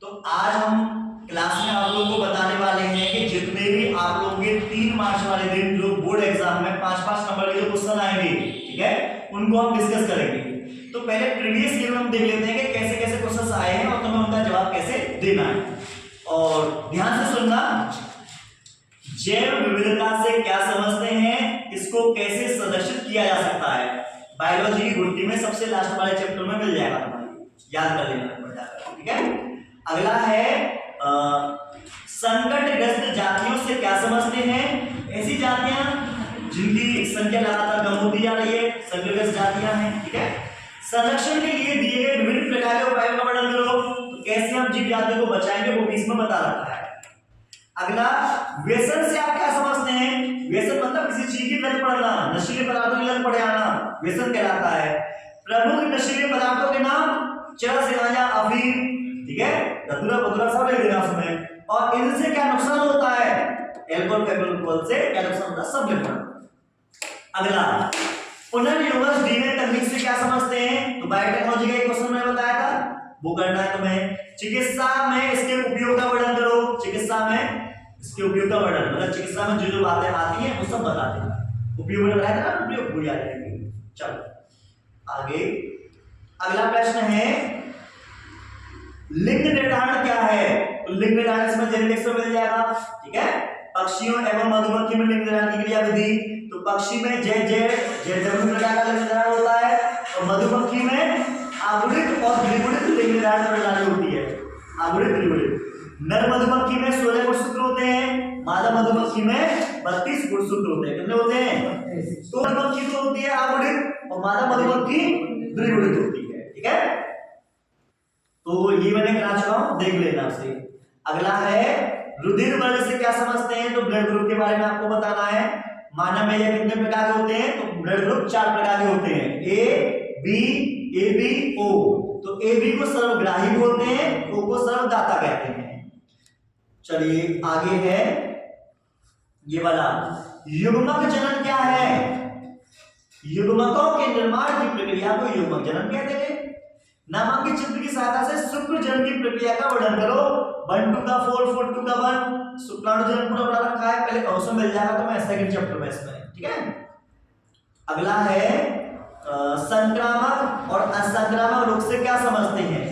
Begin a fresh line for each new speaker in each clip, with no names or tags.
तो आज हम क्लास में आप लोगों को बताने वाले हैं कि जितने भी आप लोगों के 3 मार्च वाले दिन जो बोर्ड एग्जाम में 5-5 नंबर के जो क्वेश्चन आएंगे, ठीक है, उनको हम डिस्कस करेंगे। तो पहले प्रीवियस ईयर में हम देख लेते हैं कि कैसे कैसे क्वेश्चंस आए हैं और तुम्हें उनका जवाब कैसे देना है। और ध्यान से सुनना, जैव विविधता से क्या समझते हैं, इसको कैसे संरक्षित किया जा सकता है, बायोलॉजी की गुत्थी में सबसे लास्ट वाले चैप्टर में मिल जाएगा, तुम्हारी याद कर लेना, ठीक है। अगला है संकटग्रस्त जातियों से क्या समझते हैं, ऐसी जातियां जिनकी संख्या लगातार कम होती जा रही है, संकटग्रस्त जातियां हैं, ठीक है। संरक्षण के लिए दिए गए विभिन्न प्रकार के उपायों का वर्णन करो, तो कैसे हम जीव जातियों को बचाएंगे वो भी इसमें बता रखा है। अगला, व्यसन से आप क्या समझते हैं, व्यसन मतलब किसी चीज की लत पड़ना, नशीले पदार्थों की लत पड़ जाना व्यसन कहलाता है। प्रमुख नशीले पदार्थों के नाम चरस, गांजा, अफीम, ठीक है, धतूरा बतूरा सब लिख देना उसमें। और इनसे क्या नुकसान होता है, एल्कोहल फेब्रिकोल से क्या नुकसान होता है सब लिखना। अगला, पुनर्योगज डीएनए तकनीक से क्या समझते हैं, तो बायोटेक्नोलॉजी का एक क्वेश्चन मैंने बताया था, वो करना है तुम्हें। चिकित्सा में इसके उपयोग का वर्णन करो, चिकित्सा में इसके उपयोग का वर्णन, मतलब चिकित्सा में जो जो बातें आती हैं वो सब बता देना। उपयोग में बताया था ना, उपयोग भूल जाते हैं। चलो आगे, अगला प्रश्न है लिंग निर्धारण क्या है, तो लिंग निर्धारण इसमें जेनेटिक्स में मिल जाएगा, ठीक है। पक्षियों एवं मधुमक्खी में लिंग निर्धारण की क्रिया विधि, तो पक्षी में जैव प्रकार का लिंग निर्धारण होता है और मधुमक्खी में आवृत और द्विगुणित लिंग निर्धारण प्रणाली होती है, आवृत द्विगुणित। नर मधुमक्खी में 16 गुणसूत्र होते हैं, मादा मधुमक्खी में 32 गुणसूत्र होते हैं। कितने होते हैं, तो मधुमक्खी तो होती है आवृत और मादा मधुमक्खी द्विगुणित होती है, ठीक है। तो ये मैंने करा चुका हूं, देख लेना आपसे। अगला है रुधिर वर्ग से क्या समझते हैं, तो ब्लड ग्रुप के बारे में आपको बताना है। मानव में ये कितने प्रकार के होते हैं, तो ब्लड ग्रुप 4 प्रकार के होते हैं, ए बी, ए बी, ओ। तो ए बी को सर्वग्राही बोलते हैं, ओ को सर्वदाता कहते हैं। चलिए आगे है ये वाला, युग्मक जनन क्या है, युग्मकों के निर्माण की प्रक्रिया को युग्मक जनन कहते हैं। नामांकित चित्र की सहायता से शुक्र जन्म की प्रक्रिया का वर्णन करो, 1 to the 4, 4 to the 1, शुक्राणु जन्म पूरा बना रखा है, पहले क्वेश्चन मिल जाएगा तो मैं सेकंड चैप्टर में इसमें, ठीक है। अगला है संक्रामक और असंक्रामक रोग से क्या समझते हैं,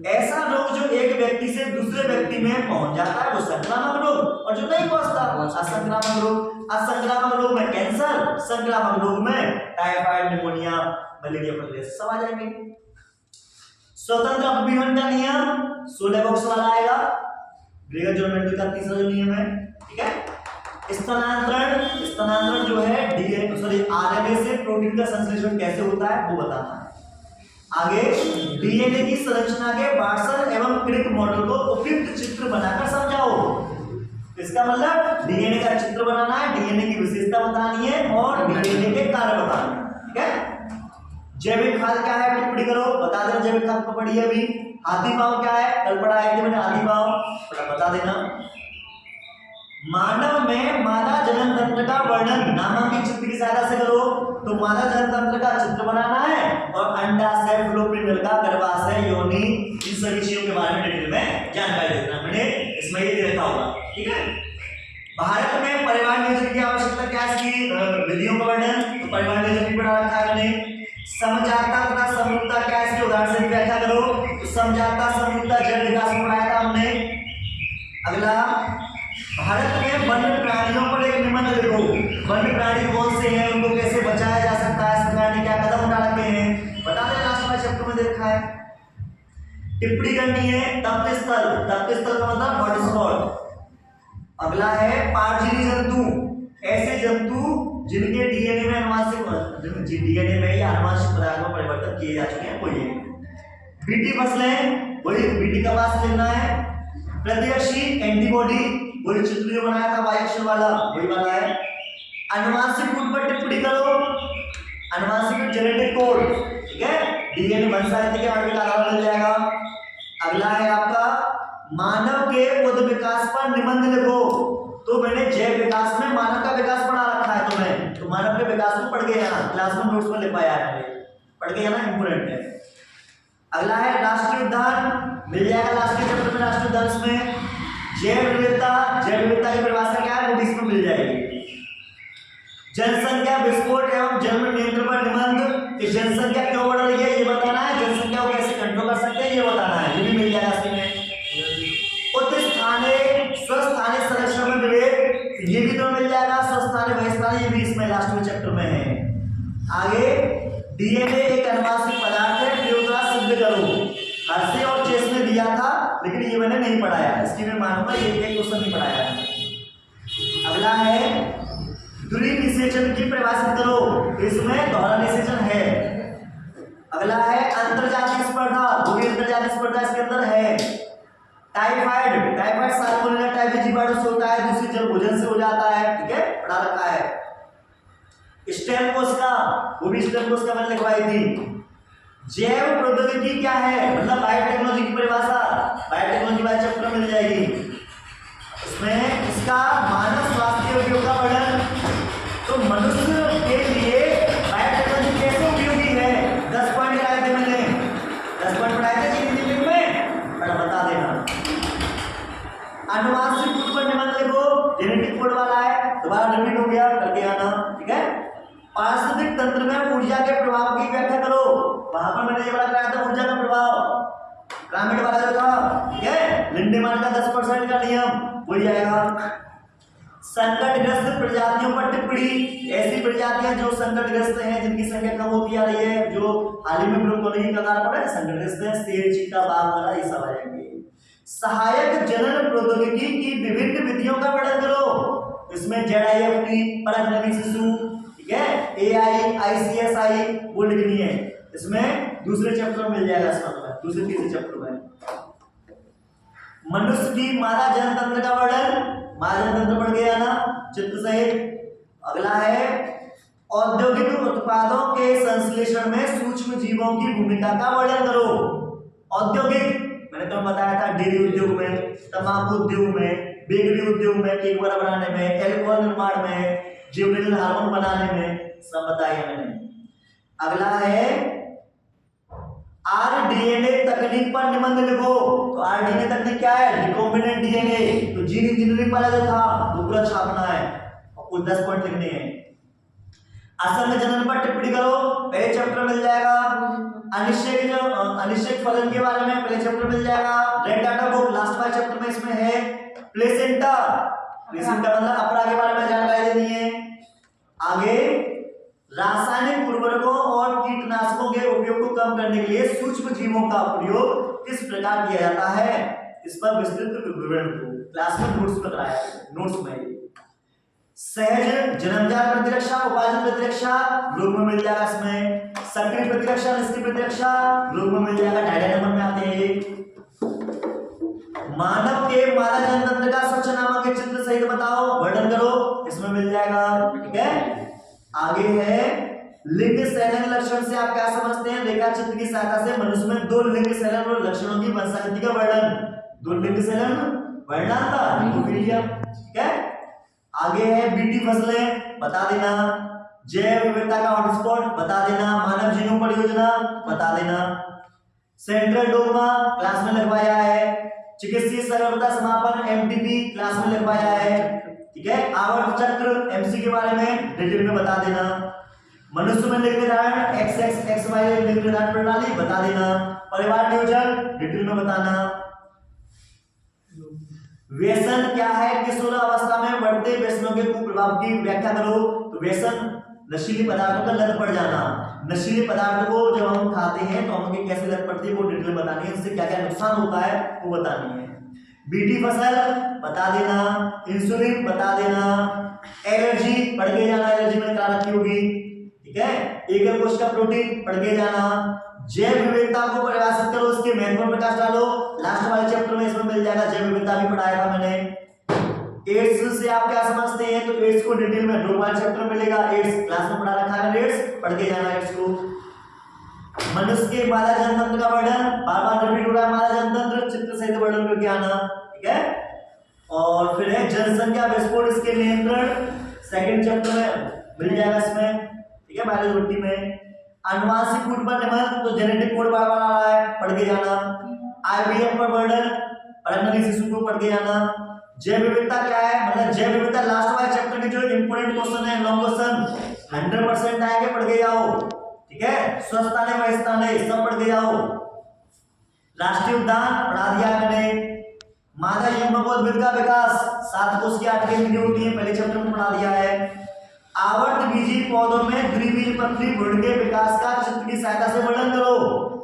ऐसा रोग जो एक व्यक्ति से दूसरे व्यक्ति में पहुंच जाता है वो संक्रामक रोग, और जो नहीं पहुंचता असंक्रामक रोग। असंक्रामक रोग में कैंसर, संक्रामक रोग में टाइफाइड, निमोनिया, मलेरिया वगैरह सब आ जाएंगे। स्वतंत्र अपविभजन का नियम 16 बॉक्स वाला आएगा, ग्रेगर ज्योमेट्री का तीसरा जो नियम है, ठीक है। स्थानांतरण जो है आरएनए से प्रोटीन का संश्लेषण कैसे होता है वो बताना है। आगे डीएनए की संरचना के वाटसन एवं क्रिक मॉडल को उपयुक्त चित्र बनाकर समझाओ। इसका मतलब डीएनए का चित्र बनाना है, डीएनए की विशेषता बतानी है और डीएनए के कार्य बताने हैं, ठीक है। जैविक खाद क्या है, टिप्पणी करो, बता देना। जैविक खाद को पढ़ी अभी। हाथी पांव क्या है, कल पढ़ा है मैंने हाथी पांव, बता देना। मानव में मादा जनन तंत्र का वर्णन नामांकित चित्र की सहायता से करो, तो मादा जनन तंत्र का चित्र बनाना है और अंडाशय, फ्लोपिन नलिका, गर्भाशय, योनि, इन सभी चीजों के बारे में डिटेल में जानकारी देना। मैंने इसमें ये दे रखा होगा, ठीक है। भारत में परिवार नियोजन की आवश्यकता क्या है, इसकी विधियों का वर्णन, तो परिवार नियोजन भी पढ़ा रखा है मैंने। समझाता तथा समरूपता क्या है, इसकी उदाहरण से व्याख्या करो, तो समझाता समरूपता जड़ विकास में पढ़ाया था हमने। अगला, भारत में वन्य प्राणियों पर एक निबंध लिखो, वन्य प्राणी कौन से हैं, उनको कैसे बचाया जा सकता है, सरकार ने क्या कदम उठा रखे हैं, बता दें, लास्ट वाले चैप्टर में देखा है। टिप्पणी करनी है तप्त स्थल, तप्त स्थल का मतलब हॉट स्पॉट। अगला है पारजीवी जंतु, ऐसे जंतु जिनके डीएनए में आनुवांशिक डीएनए में या आनुवांशिक पदार्थ में परिवर्तन किए जा चुके हैं, वही है। बीटी फसलें, वही बीटी का वास लेना है। प्रतिरक्षी एंटीबॉडी, वही चित्र जो बनाया था वायक्षण वाला, वही वाला है। आनुवांशिक कोड पर टिप्पणी करो, आनुवांशिक जेनेटिक कोड, ठीक है, डीएनए वंशावली के बारे में आधार मिल जाएगा। अगला है आपका मानव के बुद्ध विकास पर निबंध लिखो, तो मैंने जैव विकास में मानव का विकास पढ़ा रखा है तुम्हें, तो मानव के विकास को पढ़ गए ना, क्लास में नोट्स में लिखवाया है, पढ़ गए ना, इंपोर्टेंट है। अगला है राष्ट्रीय उद्यान, मिल जाएगा लास्ट के चैप्टर में, राष्ट्रीय उद्यान में। जैव विविधता की परिभाषा क्या है वो भी इसमें मिल जाएगी। जनसंख्या विस्फोट एवं जन्म नियंत्रण पर निबंध, इस जनसंख्या क्यों बढ़ रही है ये बताना है, जनसंख्या को कैसे कंट्रोल कर सकते हैं ये बताना है, ये भी मिल जाएगा इसमें। स्वस्थानीय संरक्षण में विवेक, ये भी तो मिल जाएगा। स्वस्थानीय बहिष्कार, ये भी इसमें लास्ट में चैप्टर में है। आगे डीएनए एक अनुवांशिक पदार्थ है, प्रयोग द्वारा सिद्ध करो। हर्षे और चेस में दिया था लेकिन ये मैंने नहीं पढ़ाया, इसकी मैं मानूंगा ये क्वेश्चन नहीं पढ़ाया। अगला है द्वि निषेचन की परिभाषित करो, इसमें दोहरा निषेचन है। अगला है अंतरजातीय स्पर्धा, द्वि अंतरजातीय स्पर्धा इसके अंदर है। टाइफाइड साल्मोनेला टाइफी से होता है, दूसरी जल भोजन से हो जाता है, ठीक है, पढ़ा रखा है। स्टेम कोशिका, वो भी स्टेम कोशिका मैंने लिखवाई थी। जैव प्रौद्योगिकी क्या है, मतलब बायोटेक्नोलॉजी की परिभाषा, बायोटेक्नोलॉजी वाले चैप्टर में मिल जाएगी। इसमें इसका मानव स्वास्थ्य उपयोग का वर्णन, तो मनुष्य के लिए बायोटेक्नोलॉजी कैसे उपयोगी है, 10 पॉइंट पढ़ाए थे मैंने, 10 पॉइंट पढ़ाए थे इंजीनियरिंग में, पर बता देना। अनुवांशिक कोड पर निबंध लिखो, जेनेटिक कोड वाला है, दोबारा रिपीट हो गया, करके आना, ठीक है। पारिस्थितिक तंत्र में ऊर्जा के प्रभाव की व्याख्या करो, वहां पर मैंने ये वाला कराया था, ऊर्जा का प्रभाव ग्रामीण वाला जो था, ठीक है, लिंडेमान का 10% का नियम वही आएगा। संकटग्रस्त प्रजातियों पर टिप्पणी, ऐसी प्रजातियां जो संकटग्रस्त हैं, जिनकी संख्या कम होती आ रही है, जो हाल ही में विलुप्त होने की कगार पर है, संकटग्रस्त है, शेर, चीता, बाघ वगैरह ये सब आ जाएंगे। सहायक जनन प्रौद्योगिकी की विभिन्न विधियों का वर्णन करो, इसमें ZIFT परजननी शिशु, ठीक है, AI ICSI वो लिखनी है, इसमें दूसरे चैप्टर में मिल जाएगा, दूसरे तीसरे चैप्टर में। मनुष्य की मादा जनतंत्र का वर्णन, मादा जनतंत्र पढ़ गया ना चित्र सहित। अगला है औद्योगिक उत्पादों के संश्लेषण में सूक्ष्म जीवों की भूमिका का वर्णन करो। औद्योगिक मैंने तो बताया था, डेयरी उद्योग में, तंबाकू उद्योग में, बेकरी उद्योग में, केक वगैरह बनाने में, एल्कोहल निर्माण में, जिबरेलिन हार्मोन बनाने में, सब बताया मैंने। अगला है RDNA तकनीक पर निबंध लिखो, तो RDNA तकनीक क्या है, रिकॉम्बिनेंट DNA, तो जीन इंजीनियरिंग वाला जो था वो पूरा छापना है और कुल 10 पॉइंट लिखने हैं। असंग जनन पर टिप्पणी करो, पहले चैप्टर मिल जाएगा। अनिश्चित फलन के बारे में पहले चैप्टर मिल जाएगा। रेड डाटा बुक लास्ट वाले चैप्टर में इसमें है। प्लेसेंटा मतलब अपरा के बारे में जानकारी देनी है। आगे रासायनिक उर्वरकों और कीटनाशकों के उपयोग को कम करने के लिए सूक्ष्म जीवों का प्रयोग किस प्रकार किया जाता है, इस पर विस्तृत विवरण को क्लास में नोट्स में कराया, नोट्स में। सहज जन्मजात प्रतिरक्षा, उपार्जन प्रतिरक्षा ग्रुप में मिल जाएगा इसमें। सक्रिय प्रतिरक्षा, निष्क्रिय प्रतिरक्षा ग्रुप में मिल जाएगा, डायडा नंबर में आते हैं। मानव के मादा जनतंत्र का स्वच्छ नामक के चित्र सहित बताओ, वर्णन करो, इसमें मिल जाएगा, ठीक है। आगे है लिंग सैलन लक्षण से आप क्या समझते हैं, रेखा चित्र की सहायता से मनुष्य में 2 लिंग सैलन और लक्षणों की वंशागति का वर्णन, 2 लिंग सैलन वर्णांतर, ठीक है। आगे है बीटी फसलें, बता देना। जैव विविधता का हॉटस्पॉट, बता देना। मानव जीनोम परियोजना, बता देना। सेंट्रल डोग्मा क्लास में लिखवाया है। चिकित्सीय सर्वोपता समापन MTP क्लास में लिखवाया है, ठीक है। आवर्त चक्र MC के बारे में डिटेल में बता देना। मनुष्य में लिंग निर्धारण XY लिंग निर्धारण प्रणाली, बता देना। परिवार नियोजन डिटेल में बताना। व्यसन क्या है, किशोर अवस्था में बढ़ते व्यसनों के कुप्रभाव की व्याख्या करो, तो व्यसन नशीली पदार्थों का लत पड़ जाना। नशीले पदार्थ को जब हम खाते हैं तो हमें कैसे लत पड़ती है वो डिटेल बतानी है, इससे क्या क्या नुकसान होता है वो बतानी है। बीटी फसल बता देना। इंसुलिन बता देना। एलर्जी पढ़ के जाना, एलर्जी में क्या रखी होगी, ठीक है। एकल कोशिका प्रोटीन पढ़ के जाना। जैव विविधता को परिभाषित करो, उसके महत्व पर प्रकाश डालो, लास्ट वाले चैप्टर में इसमें मिल जाएगा। जैव विविधता भी पढ़ाया था मैंने। एड्स से आप क्या समझते हैं, तो एड्स को डिटेल में 2 वाले चैप्टर में मिलेगा। एड्स क्लास में पढ़ा रखा है, एड्स पढ़ के जाना एड्स को। मनुष्य के मादा जनतंत्र का वर्णन बार बार रिपीट हो रहा है, मादा जनतंत्र चित्र सहित वर्णन करके आना, ठीक है। और फिर है जनसंख्या विस्फोट, इसके नियंत्रण, सेकंड चैप्टर में मिल जाएगा इसमें, ठीक है, बायोलॉजी में। अनुवांशिक कोड पर निबंध, तो जेनेटिक कोड बार बार आ रहा है, पढ़ के जाना। IVF पर वर्णन, प्राइमरी शिशु को पढ़ के जाना। जैव विविधता क्या है, मतलब जैव विविधता लास्ट वाले चैप्टर के जो इंपोर्टेंट क्वेश्चन है, लॉन्ग क्वेश्चन 100% आएंगे, पढ़ के जाओ, ठीक है। स्वस्थाने वयस्थाने सब पढ़ के जाओ। राष्ट्रीय उद्यान पढ़ा दिया मैंने। मादा युग्मकोद्भिद का विकास 7 कोश की 8 केंद्रीय होती है, पहले चैप्टर में पढ़ा दिया है। आवर्तबीजी पौधों में द्विबीजपत्री भ्रूण के विकास का चित्र की सहायता से वर्णन करो,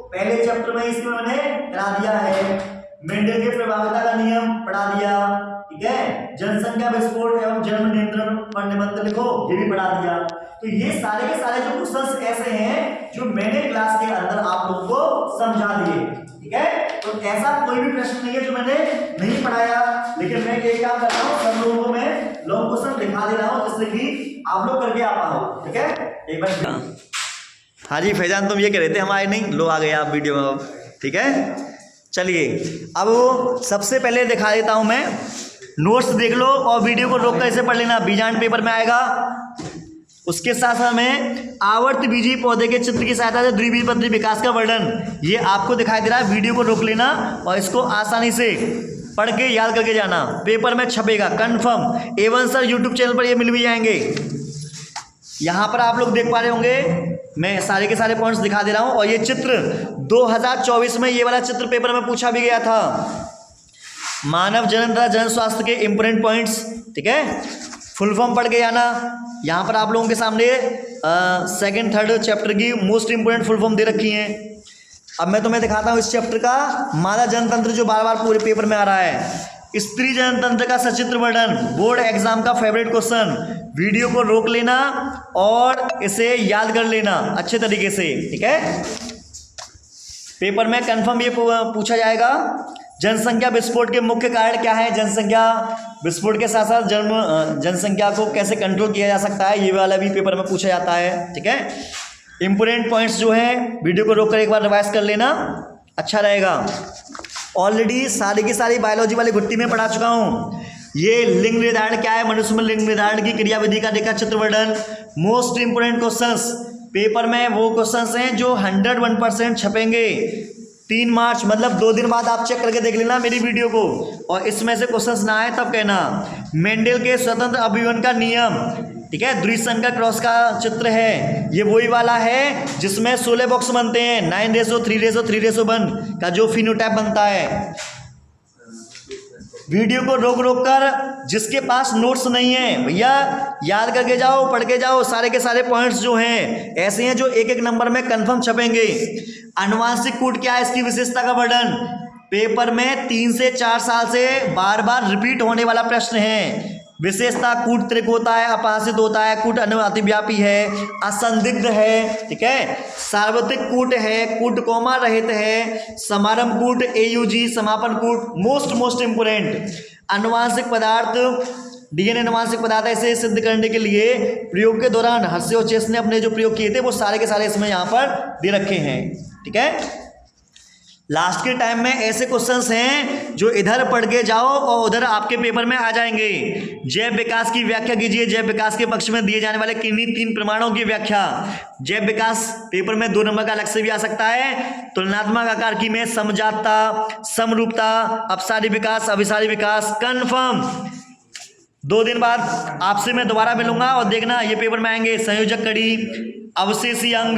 पहले चैप्टर में इसमें मैंने करा दिया है। मेंडल के प्रभाविता का नियम पढ़ा दिया, ठीक है। जनसंख्या विस्फोट एवं जन्म नियंत्रण पर निबंध लिखो, ये भी पढ़ा दिया। तो ये सारे के सारे जो क्वेश्चंस ऐसे हैं जो मैंने क्लास के अंदर आप लोगों को समझा दिए, ठीक है। तो ऐसा कोई भी प्रश्न नहीं है जो मैंने नहीं पढ़ाया, लेकिन मैं एक काम कर रहा हूँ, सब लोगों को मैं लॉन्ग क्वेश्चन दिखा दे रहा हूँ जिससे कि आप लोग करके आ पाओ, ठीक है। एक बार हाँ जी फैजान, तुम ये कह रहे थे हम आए नहीं, लो आ गए आप वीडियो में अब, ठीक है। चलिए अब सबसे पहले दिखा देता हूं मैं, नोट्स देख लो और वीडियो को रोक कर इसे पढ़ लेना, बीजांड पेपर में आएगा। उसके साथ साथ में आवर्तबीजी पौधे के चित्र की सहायता से द्विबीजपत्री विकास का वर्णन ये आपको दिखाई दे रहा है, वीडियो को रोक लेना और इसको आसानी से पढ़ के याद करके जाना, पेपर में छपेगा confirm. A1 sir YouTube channel पर ये मिल भी जाएंगे। यहाँ पर आप लोग देख पा रहे होंगे, मैं सारे के सारे पॉइंट्स दिखा दे रहा हूँ। और ये चित्र 2024 में ये वाला चित्र पेपर में पूछा भी गया था, मानव जनन तथा जन स्वास्थ्य के इंपोर्टेंट पॉइंट्स, ठीक है। फुल फॉर्म पढ़ के जाना। यहाँ पर आप लोगों के सामने सेकंड थर्ड चैप्टर की मोस्ट इंपोर्टेंट फुल फॉर्म दे रखी हैं। अब मैं तुम्हें दिखाता हूँ इस चैप्टर का मादा जनतंत्र जो बार बार पूरे पेपर में आ रहा है। स्त्री जनतंत्र का सचित्र वर्णन, बोर्ड एग्जाम का फेवरेट क्वेश्चन। वीडियो को रोक लेना और इसे याद कर लेना अच्छे तरीके से, ठीक है। पेपर में कंफर्म ये पूछा जाएगा। जनसंख्या विस्फोट के मुख्य कारण क्या है, जनसंख्या विस्फोट के साथ साथ जनसंख्या को कैसे कंट्रोल किया जा सकता है, ये वाला भी पेपर में पूछा जाता है, ठीक है। इंपोर्टेंट पॉइंट्स जो है वीडियो को रोक कर एक बार रिवाइज कर लेना, अच्छा रहेगा। ऑलरेडी सारी की सारी बायोलॉजी वाली घुट्टी में पढ़ा चुका हूँ। ये लिंग निर्धारण क्या है, मनुष्य में लिंग निर्धारण की क्रियाविधि का रेखा चित्र वर्णन, मोस्ट इंपोर्टेंट क्वेश्चंस पेपर में वो क्वेश्चंस हैं जो 101% छपेंगे। 3 मार्च मतलब 2 दिन बाद आप चेक करके देख लेना मेरी वीडियो को, और इसमें से क्वेश्चंस ना आए तब कहना। मेंडल के स्वतंत्र अभिवन का नियम, ठीक है, द्विसंकर क्रॉस का चित्र है, ये वही वाला है जिसमें 16 बॉक्स बनते हैं, 9:3:3:1 का जो फिनोटाइप बनता है। वीडियो को रोक रोक कर, जिसके पास नोट्स नहीं है भैया याद करके जाओ, पढ़ के जाओ। सारे के सारे पॉइंट्स जो हैं ऐसे हैं जो एक एक नंबर में कंफर्म छपेंगे। अनुवांशिक कूट क्या है, इसकी विशेषता का वर्णन पेपर में 3 से 4 साल से बार बार रिपीट होने वाला प्रश्न है। विशेषता कूट त्रिक होता है, अपासित होता है, कूट अतिव्यापी है, असंदिग्ध है, ठीक है, सार्वत्रिक कूट है, कूट कोमा रहित है, समारंभ कूट, AUG समापन कूट, मोस्ट इंपोर्टेंट अनुवांशिक पदार्थ, DNA अनुवांशिक पदार्थ ऐसे सिद्ध करने के लिए प्रयोग के दौरान हर्षे और चेस ने अपने जो प्रयोग किए थे वो सारे के सारे इसमें यहाँ पर दे रखे हैं, ठीक है। लास्ट के टाइम में ऐसे क्वेश्चंस हैं जो इधर पढ़ के जाओ और उधर आपके पेपर में आ जाएंगे। जैव विकास की व्याख्या कीजिए, जैव विकास के पक्ष में दिए जाने वाले किन्हीं 3 प्रमाणों की व्याख्या। जैव विकास पेपर में 2 नंबर का अलग से भी आ सकता है। तुलनात्मक आकार की में समजातता, समरूपता, अपसारी विकास, अभिसारी विकास, कन्फर्म। 2 दिन बाद आपसे मैं दोबारा मिलूंगा और देखना ये पेपर में आएंगे। संयोजक कड़ी, अवशेषी अंग,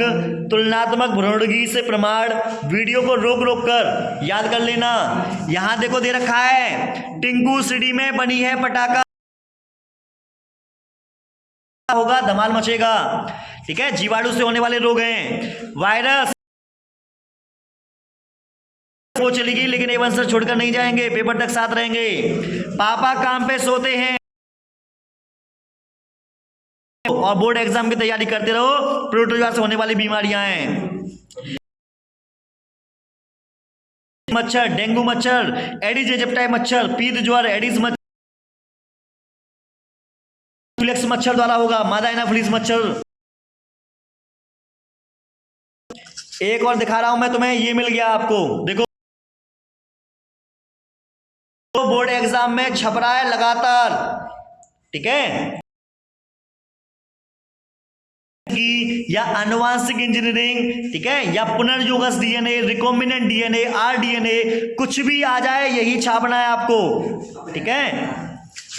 तुलनात्मक भ्रूणगी से प्रमाण। वीडियो को रोक रोक कर याद कर लेना। यहां देखो दे रखा है टिंकू सीढ़ी में बनी है पटाखा होगा धमाल मचेगा, ठीक है। जीवाणु से होने वाले रोग हैं, वायरस वो चलेगी लेकिन A1 सर छोड़कर नहीं जाएंगे, पेपर तक साथ रहेंगे। पापा काम पे सोते हैं और बोर्ड एग्जाम की तैयारी करते रहो। प्रोटोजोआ से होने वाली बीमारियां हैं, मच्छर, डेंगू मच्छर, एडिस इजिप्टाई मच्छर, पीत ज्वर, एडिस मच्छर मच्छर द्वारा होगा, मादा एनाफिलिस मच्छर। एक और दिखा रहा हूं मैं तुम्हें, ये मिल गया आपको, देखो तो बोर्ड एग्जाम में छप रहा है लगातार, ठीक है। की या आनुवांशिक इंजीनियरिंग, ठीक है, या पुनर्योगस डीएनए, रिकॉम्बिनेंट डीएनए, आरडीएनए, कुछ भी आ जाए यही छापना है आपको, ठीक है।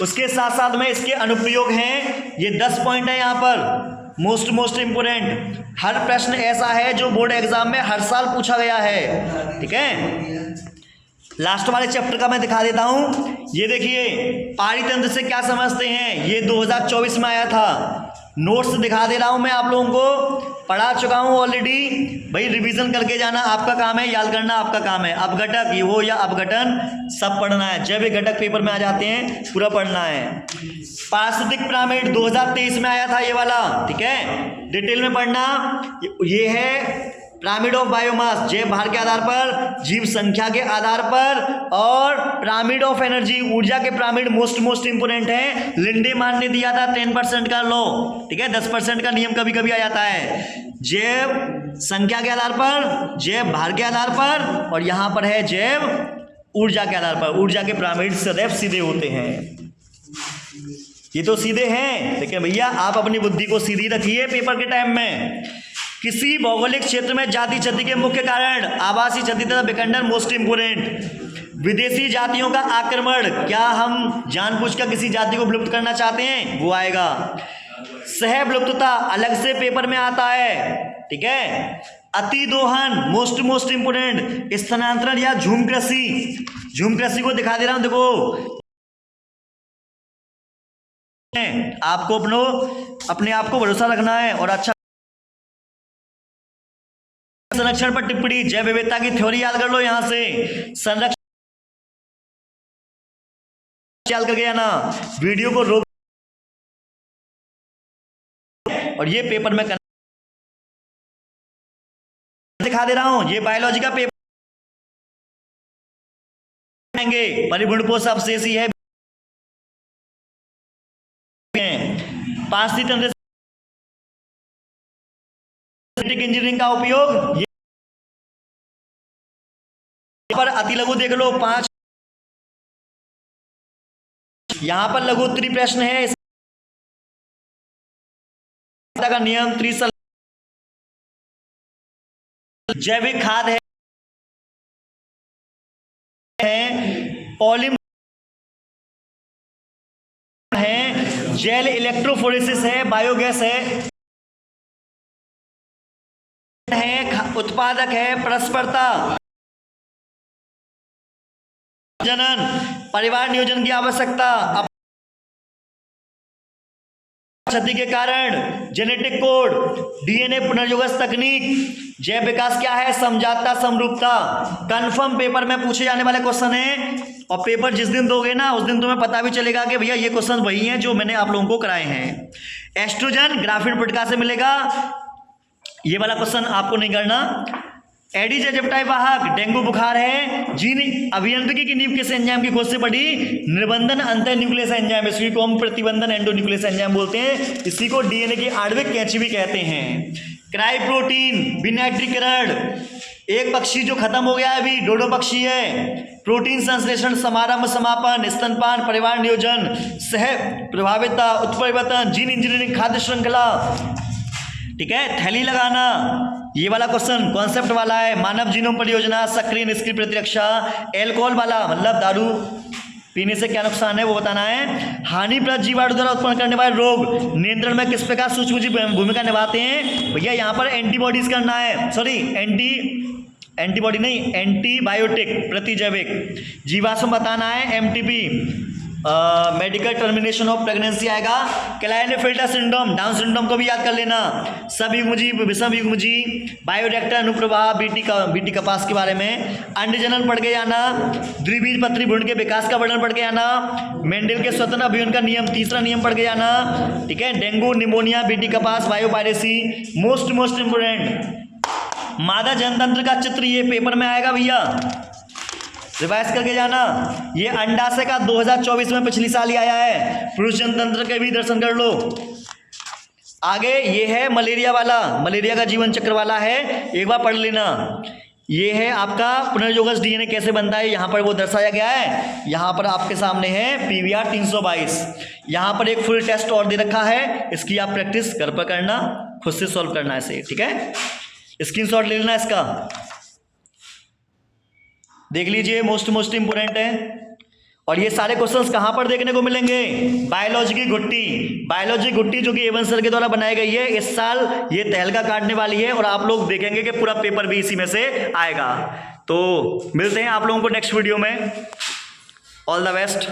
उसके साथ साथ में इसके अनुप्रयोग हैं, ये 10 पॉइंट है यहाँ पर, मोस्ट इंपोर्टेंट। हर प्रश्न ऐसा है जो बोर्ड एग्जाम में हर साल पूछा गया है, ठीक है। लास्ट वाले चैप्टर का मैं दिखा देता हूं, ये देखिए पारितंत्र से क्या समझते हैं, ये 2024 में आया था। नोट्स दिखा दे रहा हूं मैं आप लोगों को, पढ़ा चुका हूं ऑलरेडी, भाई रिवीजन करके जाना आपका काम है, याद करना आपका काम है। अपघटक ये हो या अपघटन सब पढ़ना है, जब ये घटक पेपर में आ जाते हैं पूरा पढ़ना है। पारिस्थितिक पिरामिड 2023 में आया था ये वाला, ठीक है, डिटेल में पढ़ना। ये है पिरामिड ऑफ बायोमास, जैव भार के आधार पर, जीव संख्या के आधार पर, और पिरामिड ऑफ एनर्जी, ऊर्जा के पिरामिड मोस्ट इंपोर्टेंट है। लिंडेमान ने दिया था 10% का लॉ, ठीक है, 10% का नियम कभी कभी आ जाता है। जैव संख्या के आधार पर, जैव भार के आधार पर, और यहां पर है जैव ऊर्जा के आधार पर। ऊर्जा के पिरामिड सदैव सीधे होते हैं, ये तो सीधे हैं, लेकिन भैया आप अपनी बुद्धि को सीधी रखिए पेपर के टाइम में। किसी भौगोलिक क्षेत्र में जाति क्षति के मुख्य कारण, आवासीय क्षति तथा विखंडन मोस्ट इंपोर्टेंट। विदेशी जातियों का आक्रमण, क्या हम जानबूझकर किसी जाति को विलुप्त करना चाहते हैं, वो आएगा। सह विलुप्तता अलग से पेपर में आता है, ठीक है। अतिदोहन मोस्ट इंपोर्टेंट। स्थानांतरण या झूम कृषि, झूम कृषि को दिखा दे रहा हूं, देखो आपको अपने आप को भरोसा रखना है और अच्छा। संरक्षण पर टिप्पणी, जैव विविधता की थ्योरी याद कर लो, यहां से संरक्षण याद करके आना, वीडियो को रोक और ये पेपर में दिखा दे रहा हूं, ये बायोलॉजी का पेपर आएंगे। परिभ्रूण अवशेषी है, पांचवी तंत्र इंजीनियरिंग का उपयोग, ये पर अति लघु देख लो 5, यहां पर लघु उत्तरी प्रश्न है, का नियम त्रिसल, जैविक खाद है, पॉलीमर है, जेल इलेक्ट्रोफोरेसिस है, बायोगैस है, उत्पादक है, परस्परता, जनन, परिवार नियोजन की आवश्यकता, क्षति के कारण, जेनेटिक कोड, डीएनए पुनर्योगस तकनीक, जैव विकास क्या है, समझाता समरूपता। कंफर्म पेपर में पूछे जाने वाले क्वेश्चन है, और पेपर जिस दिन दोगे ना उस दिन तुम्हें पता भी चलेगा कि भैया ये क्वेश्चन वही हैं जो मैंने आप लोगों को कराए हैं। एस्ट्रोजन ग्राफीन पटका से मिलेगा, ये वाला क्वेश्चन आपको नहीं करना। एडिस एजिप्टाई वाहक, डेंगू बुखार है, जीन अभियांत्रिकी की नींव किस एंजाइम की खोज से पड़ी, निर्बंधन अंतर न्यूक्लियस एंजाइम, इसी को हम प्रतिबंधन एंडोन्यूक्लियस एंजाइम बोलते हैं, इसी को डीएनए की आणविक कैंची भी कहते हैं। क्राई प्रोटीन, विनाइट्रीकरण, एक पक्षी जो खत्म हो गया अभी, डोडो पक्षी है, प्रोटीन संश्लेषण, समारंभ, समापन, स्तनपान, परिवार नियोजन, सह प्रभावितता, उत्परिवर्तन, जीन इंजीनियरिंग, खाद्य श्रृंखला, ठीक है, थैली लगाना, ये वाला क्वेश्चन कॉन्सेप्ट वाला है, मानव जीनोम परियोजना, सक्रिय निष्क्रिय प्रतिरक्षा, एल्कोहल वाला मतलब दारू पीने से क्या नुकसान है वो बताना है, हानिप्रद जीवाणु द्वारा उत्पन्न करने वाले रोग नियंत्रण में किस प्रकार सूक्ष्म भूमिका निभाते हैं, भैया यहाँ पर एंटीबॉडीज करना है, सॉरी एंटीबॉडी नहीं, एंटीबायोटिक प्रतिजैविक, जीवाश्म बताना है, MTP medical termination of pregnancy आएगा, क्लाइनेफिल्टर सिंड्रोम, डाउन सिंड्रोम को भी याद कर लेना, सब युग्मजीव, विषम युग्मजीव, बायोरिएक्टर अनुप्रवाह, बीटी कपास के बारे में, अंडजनन पढ़ के जाना, द्विबीजपत्री भ्रूण के विकास का वर्णन पढ़ के जाना, मेंडल के स्वतंत्र अभियान का नियम, तीसरा नियम पढ़ के जाना, ठीक है, डेंगू, निमोनिया, बीटी कपास, बायोपायरेसी, मोस्ट इंपोर्टेंट। मादा जनतंत्र का चित्र ये पेपर में आएगा भैया, रिवाइज करके जाना। ये अंडाशय का 2024 में पिछली साल ही आया है, पुरुष जनतंत्र के भी दर्शन कर लो। आगे ये है मलेरिया वाला, मलेरिया का जीवन चक्र वाला है, एक बार पढ़ लेना। ये है आपका पुनर्योगस डीएनए कैसे बनता है, यहाँ पर वो दर्शाया गया है। यहाँ पर आपके सामने है PVR 322। यहाँ पर एक फुल टेस्ट और दे रखा है, इसकी आप प्रैक्टिस घर पर करना। खुद से सॉल्व करना है इसे, ठीक है। स्क्रीनशॉट ले लेना इसका, देख लीजिए, मोस्ट इंपोर्टेंट है। और ये सारे क्वेश्चंस कहां पर देखने को मिलेंगे? बायोलॉजी की गुट्टी जो कि एवन सर के द्वारा बनाई गई है। इस साल ये तहलका काटने वाली है और आप लोग देखेंगे कि पूरा पेपर भी इसी में से आएगा। तो मिलते हैं आप लोगों को नेक्स्ट वीडियो में। All the best.